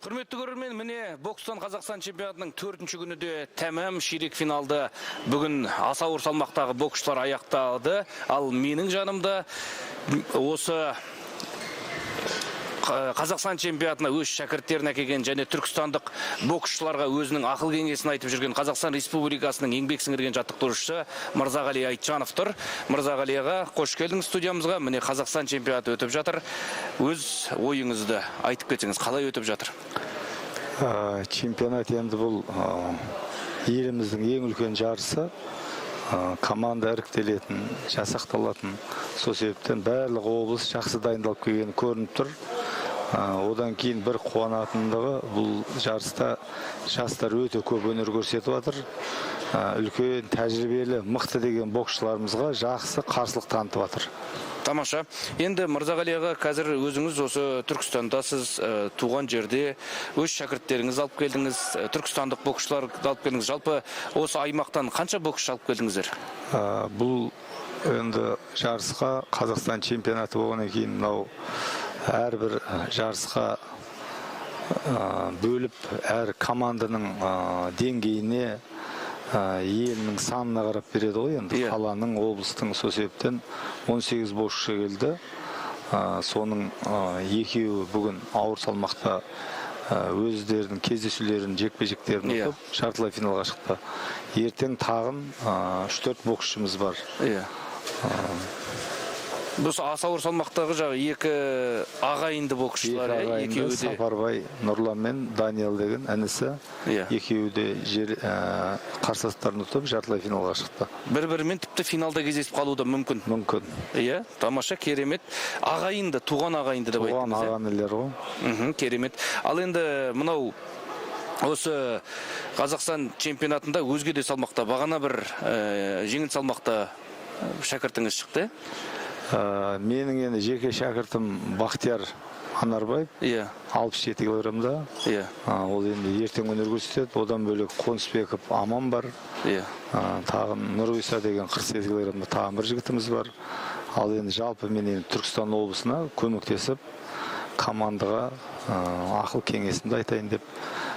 Құрметті көрермен, міне бокстан Қазақстан чемпионатының 4-ші күніде тәмам ширек финалды бүгін аса ауыр салмақтағы боксшылар аяқталды. Ал менің жанымда осы Қазақстан чемпионатына өз шәкірттерін әкелген және түркістандық боксшыларға өзінің ақыл кеңесін айтып жүрген Қазақстан Республикасының еңбек сіңірген жаттықтырушысы Мырзағали Айтжанов тұр. Мырзағалиға қош келдіңіз студиямызға. Міне Қазақстан чемпионаты өтіп жатыр. Өз ойыңызды айтып кетсеңіз, қалай өтіп жатыр? Чемпионат енді бұл еліміздің ең үлкен жарысы. Команда іріктелетін, жасақталатын. Сол себептен барлық облыс жақсы дайындалып келгені көрініп тұр. Одан кейін бір қуанатындығы, бұл жарыста жастар өте көп өнер көрсетіп жатыр. Үлкен тәжірибелі, мықты деген боксшыларымызға жақсы қарсылық танытып жатыр. Тамаша. Енді Мырзағалиға қазір өзіңіз осы Түркістандасыз, туған жерде өз шәкірттеріңіз алып келдіңіз, түркістандық боксшыларды алып келдіңіз. Жалпы осы аймақтан қанша боксшы алып келдіңіздер? Бұл енді жарысқа Қазақстан чемпионаты болғаннан кейін мынау әрбір жарысқа бөліп, әр команданың деңгейіне, елінің санына қарап береді ғой, енді қаланың, облыстың. Сол себептен 18 боксшы келді. Соның екеуі бүгін ауыр салмақта өздерінің кездесулерін, жекпе-жектерін ұтып, жартылай финалға шықты. Ертең тағын 3-4 боксшымыз бар. Бұл аса ауыр салмақтағы жағы екі ағайынды боксшылар. Екеуі де Сапарбай Нұрлан мен Даниэл деген інісі. Екеуі де қарсыластарын ұтып, жартылай финалға шықты. Бір-бірімен тіпті финалда кездесіп қалуы да мүмкін. Мүмкін. Иә, тамаша, керемет. Ағайынды, туған ағайынды деп айтыңыз. Туған ағайындылар ғой. Керемет. Ал енді мынау осы Қазақстан чемпионатында өзге де салмақта, бағана бір жеңіл салмақта шәкіртіңіз шықты. Менің енді жеке шәкіртім Бақтияр Анарбаев, 67 килограммда. Ол енді ертең өнер көрсетеді. Одан бөлек Қонысбеков Аман бар. Тағын Нұрғиса деген 47 килограммда тағын бір жігітіміз бар. Ал енді жалпы мен Түркістан облысына көмектесіп, командаға ақыл кеңесімді айтайын деп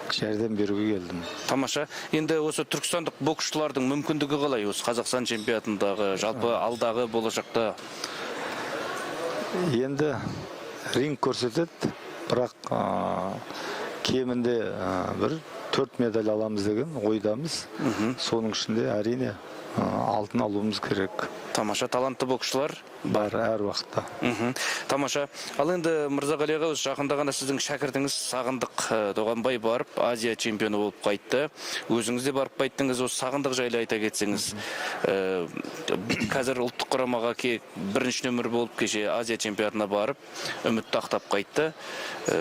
жәрдем беруге келдім. Тамаша. Енді осы түркістандық боксшылардың мүмкіндігі қалай осы Қазақстан чемпионатындағы, жалпы алдағы болашақта? Енді ринг көрсетеді, бірақ кемінде бір 4 медаль аламыз деген ойдамыз. Соның ішінде әрине алтын алуымыз керек. Тамаша, талантты боксшылар бар әр уақытта. Тамаша. Ал енді Мырзағалиға жақында ғана сіздің шәкіртіңіз Сағындық Доғанбай барып, Азия чемпионы болып қайтты. Өзіңіз де барып қайттыңыз, осы Сағындық жайлы айта кетсеңіз. Қазір ұлттық құрамаға бірінші нөмір болып кеше Азия чемпионатына барып, үмітті ақтап қайтты.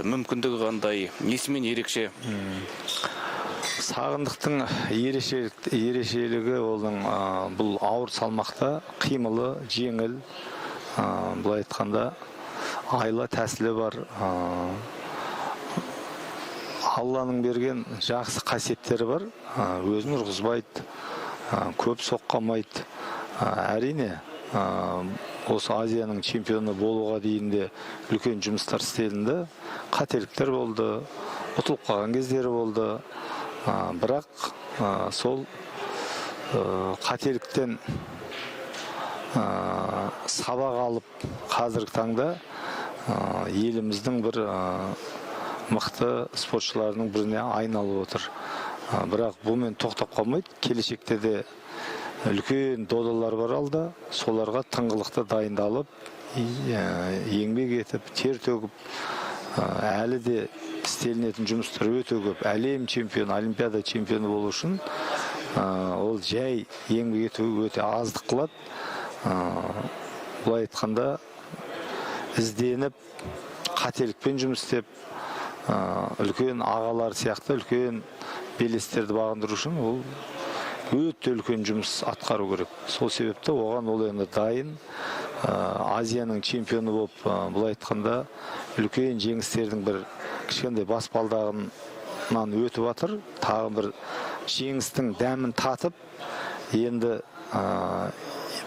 Мүмкіндігі қандай, несімен ерекше? Сағындықтың ерекшелігі олың бұл ауыр салмақта қимылы, жеңіл, бұлай айтқанда айла тәсілі бар. Алланың берген жақсы қасиеттері бар. Өзін ұрғызбайды, көп соққамайды. Әрине, осы Азияның чемпионы болуға дейінде үлкен жұмыстар істелінді. Қателіктер болды, ұтылып қалған кездері болды. Бірақ сол қателіктен сабақ алып қазіргі таңда еліміздің бір мықты спортшыларының біріне айналып отыр. Бірақ бұмен тоқтап қалмайды. Келешекте де үлкен додалар бар алда. Соларға тыңғылықты дайындалып, еңбек етіп, тер төгіп, әлі де істелінетін жұмыстар өте көп. Әлем чемпионы, олимпиада чемпионы болу үшін ол жай еңбек ету өте аздық қылады. Бұлай айтқанда ізденіп, қателікпен жұмыс істеп, үлкен ағалар сияқты үлкен белестерді бағындыру үшін ол өте үлкен жұмыс атқару керек. Сол себепті оған ол енді дайын. Азияның чемпионы болып, бұлай айтқанда үлкен жеңістердің бір кішкентай баспалдағынан өтіп жатыр. Тағы бір жеңістің дәмін татып, енді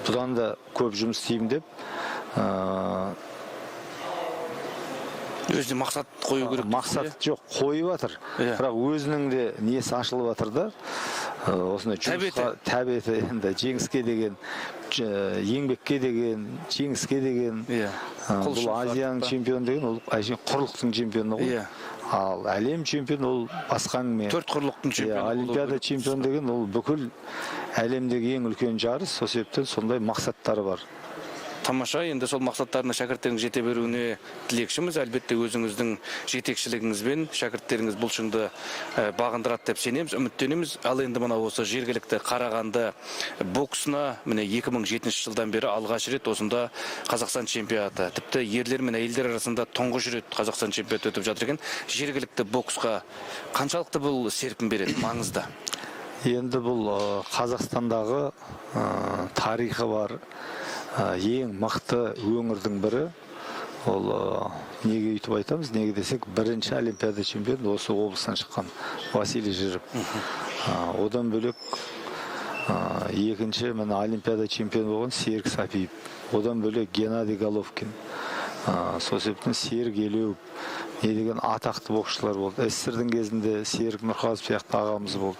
бұдан да көп жұмыс істеймін деп өзіне мақсат қою керек. Мақсат жоқ, қойып жатыр. Бірақ өзінің де несі ашылып жатыр да. Осындай жұмысқа тәбеті енді жеңіске деген, еңбекке деген, жеңіске деген. Бұл Азияның чемпионы деген ол құрлықтың чемпионы ғой. Ал әлем чемпионы ол басқа әңгіме. 4 құрлықтың чемпионы. Олимпиада чемпионы деген ол бүкіл әлемдегі ең үлкен жарыс, сол себептен сондай мақсаттары бар. Тамаша, енді сол мақсаттарына шәкірттеріңіз жете беруіне тілекшіміз. Әлбетте өзіңіздің жетекшілігіңізбен шәкірттеріңіз бұл шыңды бағындырады деп сенеміз, үміттенеміз. Ал енді мына осы жергілікті Қарағанды боксына міне 2007 жылдан бері алғаш рет осында Қазақстан чемпионаты, тіпті ерлер мен әйелдер арасында тұңғыш рет Қазақстан чемпионаты өтіп жатыр екен. Жергілікті боксқа қаншалықты бұл серпін береді, маңызды? Енді бұл Қазақстандағы тарихы бар ең мықты өңірдің бірі. Ол неге үйтіп айтамыз, неге десек, бірінші олимпиада чемпионы осы облыстан шыққан Василий Жиров. Одан бөлек екінші міне олимпиада чемпионы болған Серік Сапиев. Одан бөлек Геннадий Головкин. Сол себептен Серік Елеуов не деген атақты боксшылар болды. СССР-дің кезінде Серік Нұрқазов сияқты ағамыз болды.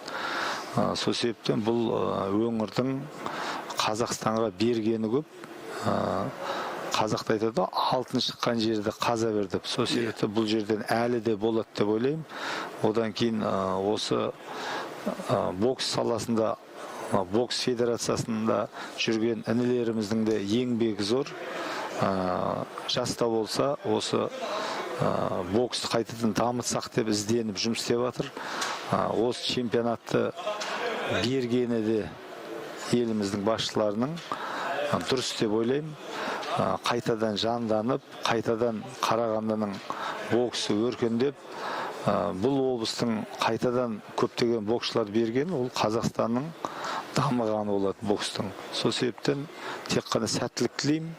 Сол себептен бұл өңірдің Қазақстанға бергені көп. Қазақта айтады, алтын шыққан жерде қаза бер деп. Сол себепті бұл жерден әлі де болады деп ойлаймын. Одан кейін осы бокс саласында, бокс федерациясында жүрген інілеріміздің де еңбегі зор. Жаста болса осы боксты қайтадан дамытсақ деп ізденіп жұмыс істеп жатыр. Осы чемпионатты бергені де еліміздің басшыларының дұрыс деп ойлаймын. Қайтадан жанданып, қайтадан Қарағандының боксы өркендеп, бұл облыстың қайтадан көптеген боксшылар берген, ол Қазақстанның дамығаны болады бокстың. Сол себептен тек қана сәттілік тілеймін.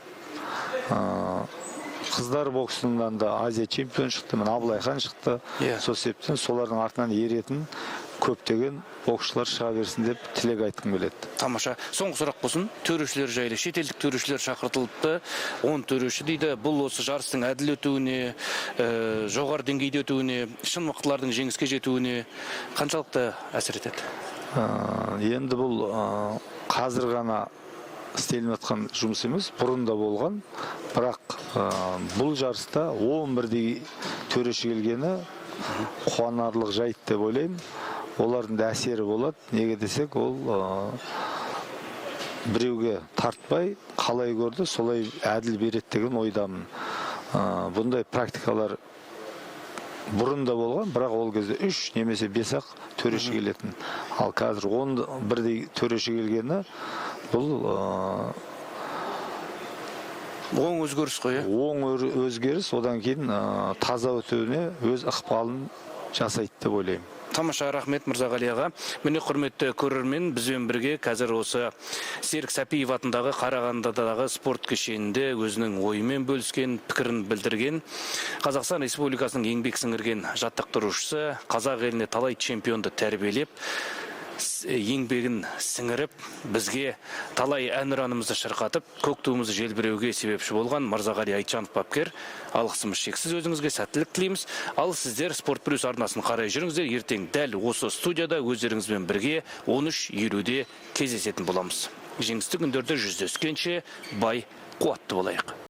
Қыздар боксынан да Азия чемпион шықты, мен Абылайхан шықты. Сол себептен солардың артынан еретін көптеген боксшылар шыға берсін деп тілек айтқым келеді. Тамаша. Соңғы сұрақ болсын, төрешілер жайлы. Шетелдік төрешілер шақыртылыпты. 10 төреші дейді. Бұл осы жарыстың әділ өтуіне, жоғары деңгейде өтуіне, шын мықтылардың жеңіске жетуіне қаншалықты әсер етеді? Енді бұл қазір ғана істелініп жатқан жұмыс емес, бұрында болған. Бірақ бұл жарыста 11-дей төреші келгені қуанарлық жайт деп ойлаймын. Олардың да әсері болады. Неге десек, ол біреуге тартпай, қалай көрді, солай әділ береді деген ойдамын. Бұндай практикалар бұрында болған, бірақ ол кезде 3 немесе 5-ақ төреші келетін. Ал қазір 11-дей төреші келгені бұл оң өзгеріс қой. Оң өзгеріс, одан кейін таза өтуіне өз ықпалын жасайды деп ойлаймын. Тамаша, рахмет Мырзағали аға. Міне құрметті көрермен, бізбен бірге қазір осы Серік Сапиев атындағы Қарағандыдағы спорт кешенінде өзінің ойымен бөліскен, пікірін білдірген Қазақстан Республикасының еңбек сіңірген жаттықтырушысы, қазақ еліне талай чемпионды тәрбиелеп, еңбегін сіңіріп, бізге талай әнұранымызды шырқатып, көк туымызды желбіреуге себепші болған Мырзағали Айтжанов бапкер. Алғысымыз шексіз, өзіңізге сәттілік тілейміз. Ал сіздер Спорт Плюс арнасын қарай жүріңіздер. Ертең дәл осы студияда өздеріңізбен бірге 13:50-де кездесетін боламыз. Жеңісті күндерде жүздескенше бай, қуатты болайық.